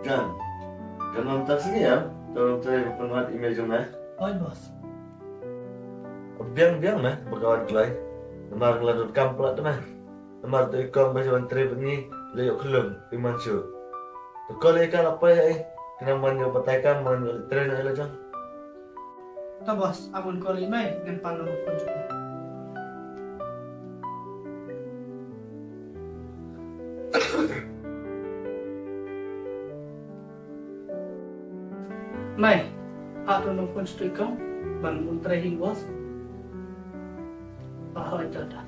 Kan, kan nonton sini ya. Tolong penguat email cuma. Oi, bos. Biang mah berkawan kelai. Nemar ngeladut kamplat tu mah. Nemar tu ikon bahasa menteri ni layuk kelum iman su. Tu kalau ikan apa ya? Kena manyo pataikan manyo tren aja jang. Ta bos, abon ko limay dengan pano pun juga. Mai, aku nelfon stikam, bangun training bos. Oh, itu dah.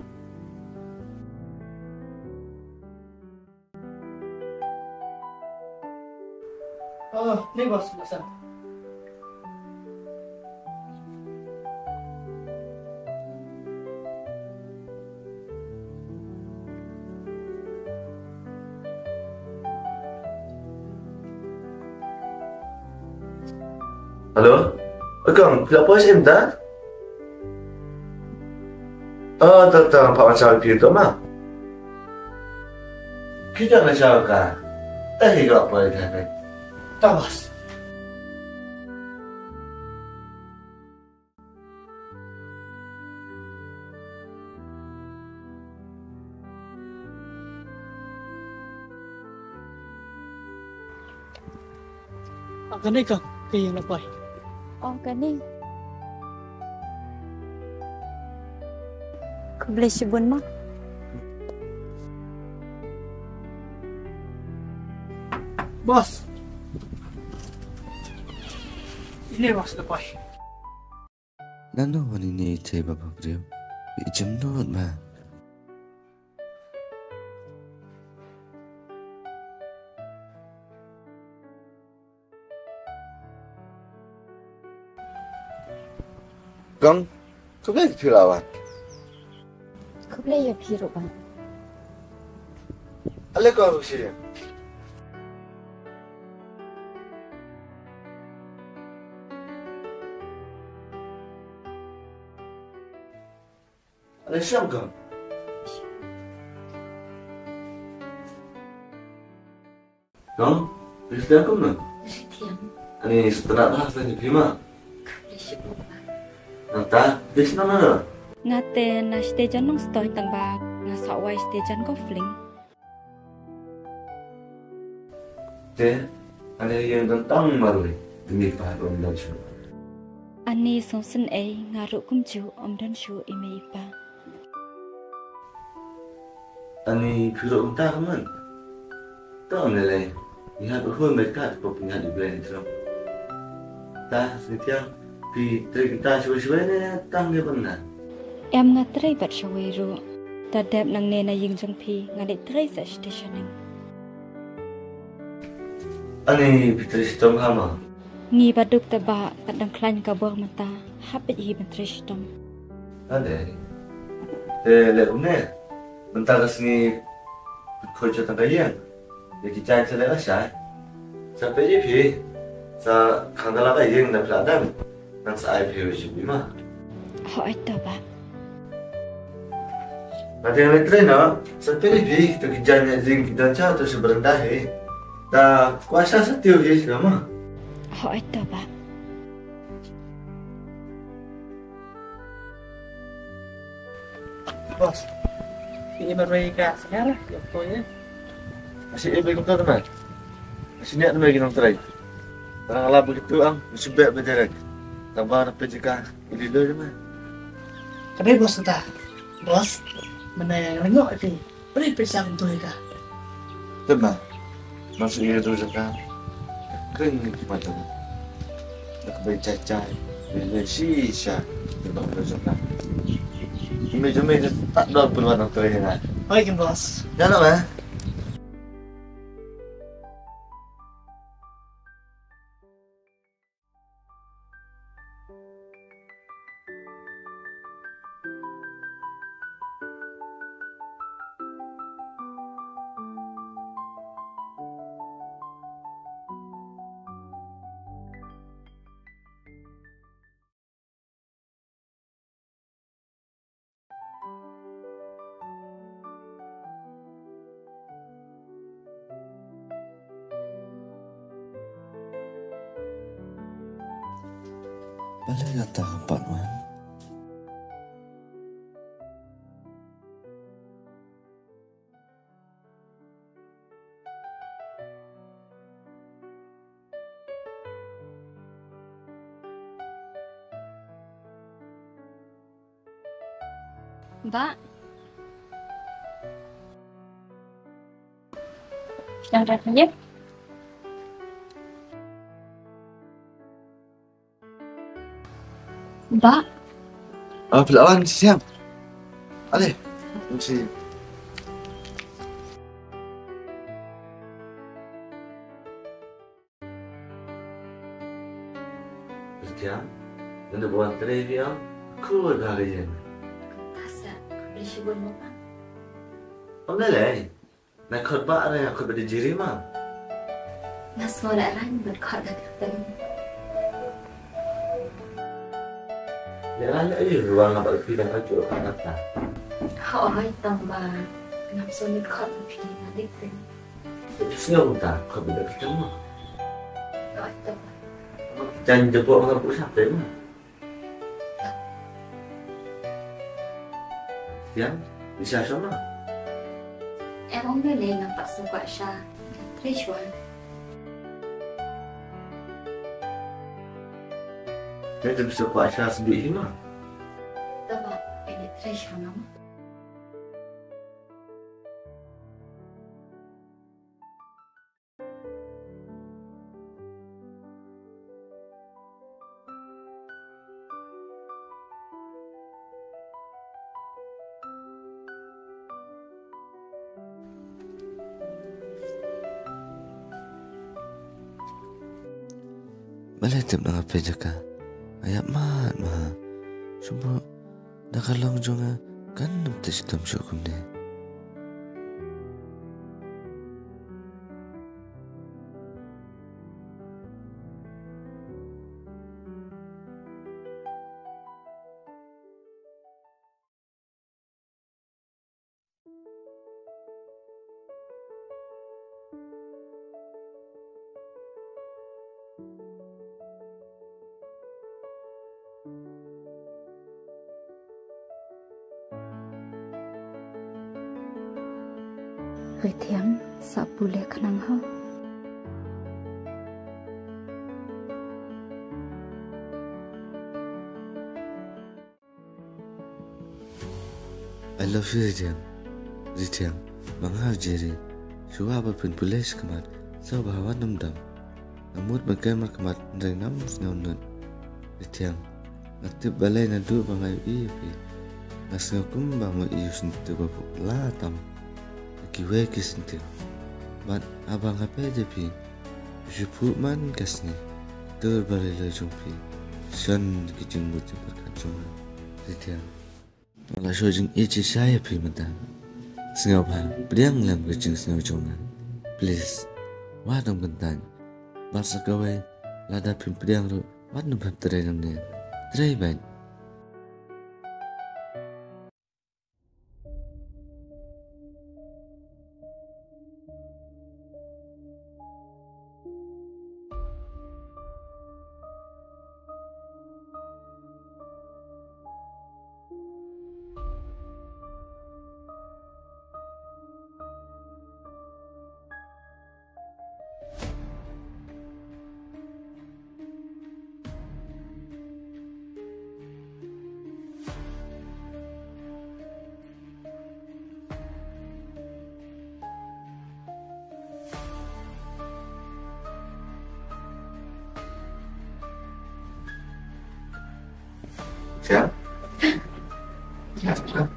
Oh, ini bos, pesan. Halo? Kang, siapa sih entah? Oh, tentang Pak Mansal itu mah. Kita nggak tahu kan? Hidup apa itu? Ta bos. Akan ni kang, kaya yang lapay. Oh, gani. Boleh sibun mak. Bos. Ini bos lapay. Nano wani ni te baba brio. Ijam not ma. Kang, kau boleh pilawat? Kau boleh ya biru bang. Alek kau sih. Alek siapa kang? Kang, bisa aku mana? Tiang, Ani setelah dah saya terima. kau boleh sibun bang. Nanta, di sana mana? Ngate na stage nong stoy tang ba nga sawai stage ko fling. Teh, ada yang tentang malu demi paham dan su. Ani somsen nga ru kum chu om dan shu ime ipa. Ani piro unta kaman. Tahu nilai. Lihat uhul mereka tu punya di brand itu. Dah, setiap pi kita sesuai ni tang dia benar. Em nga tray bat shawai ru. Ta dep nang ne na ying jang pi nga de tray sa stationing. Ani Peter Sistem kama. Ngi baduk ta ba kadang klan ka bor mata hapit hi ban tristom. Ada. Lepas bentar kesini kau cerita kaya. Jadi jangan selera saya. Sampai je pi. Sa kandala kaya yang dah peladang. Nang sa ip wis bima. Ho ito ba. Nanti yang lain na. Sampai je pi tu kijanya jing kita cah tu seberendah he. Dah kuasa setiu je selama. Ho ito ba. Bos. Ini mereka sekarang, ya pokoknya. Masih ibu kita teman. Masih niat teman kita terai. Orang ala begitu ang sebab berjarak. Tambah apa jika ini dulu teman. Tapi bos kita, bos, mana yang lengok ini? Beri pisang untuk mereka. Teman. Masuk ini terus kan. Kering macam. Nak bayi cacai. Bila sisa. Tengok terus kan. Jumlah tak ada pun orang terai kan. Oke bos. Jangan apa? Balai datang empat man. Mbak. Sedang datang ya? Mbak. Pelawan siap. Ale. Mesti. Siap. Nanda buat trivia. Cool hari ini. Kasa, beli shibun mo pa. Ongelay. Nakot ba na ako ba di jiri ma? Mas wala rin, ba't ka nagkatan? Jangan ayo ruang apa bidang aja anak ta. Oo, ay tamba. Napsunod ka na pininadik din. Terus nggak minta kau beda ketemu. Oo, ito ba? Jangan jebok nggak pusat deh mah. Siang bisa sama. Ewan nila yung napasuka siya. Trishwan. Dia tu bisa buat asal sendiri mah. Ito ba? Ini Trishwan naman. Balai tip na kape jaka. Ayak mat mah. Cuma nakalong jonga kan namta sitam syukum deh. Ritiang, sa pulih ka nang ha. I love you, Ritiang. Ritiang, manghal Jerry. Suwa apa pun pulis kemat. Sa bahawa namdam. Namut magkamar kemat ndang nam ngaunut. Ritiang, ngatip balay na du bangay iipi. Ngas ngakum bang mo iyus nito babu latam. Kiwe kisintil. Bat abang apa aja pi. Jupu man kasni. Tur balay la jumpi. Shan kijing buti berkacungan. Ritiang. Wala shojing ichi saya pi mata. Sengaw pa, priang lang kijing sengaw chongan. Please. Wadang bentan. Basa kaway. Lada pin priang lo. Wadang bantray ng niya. Try ban. Siap? Siap.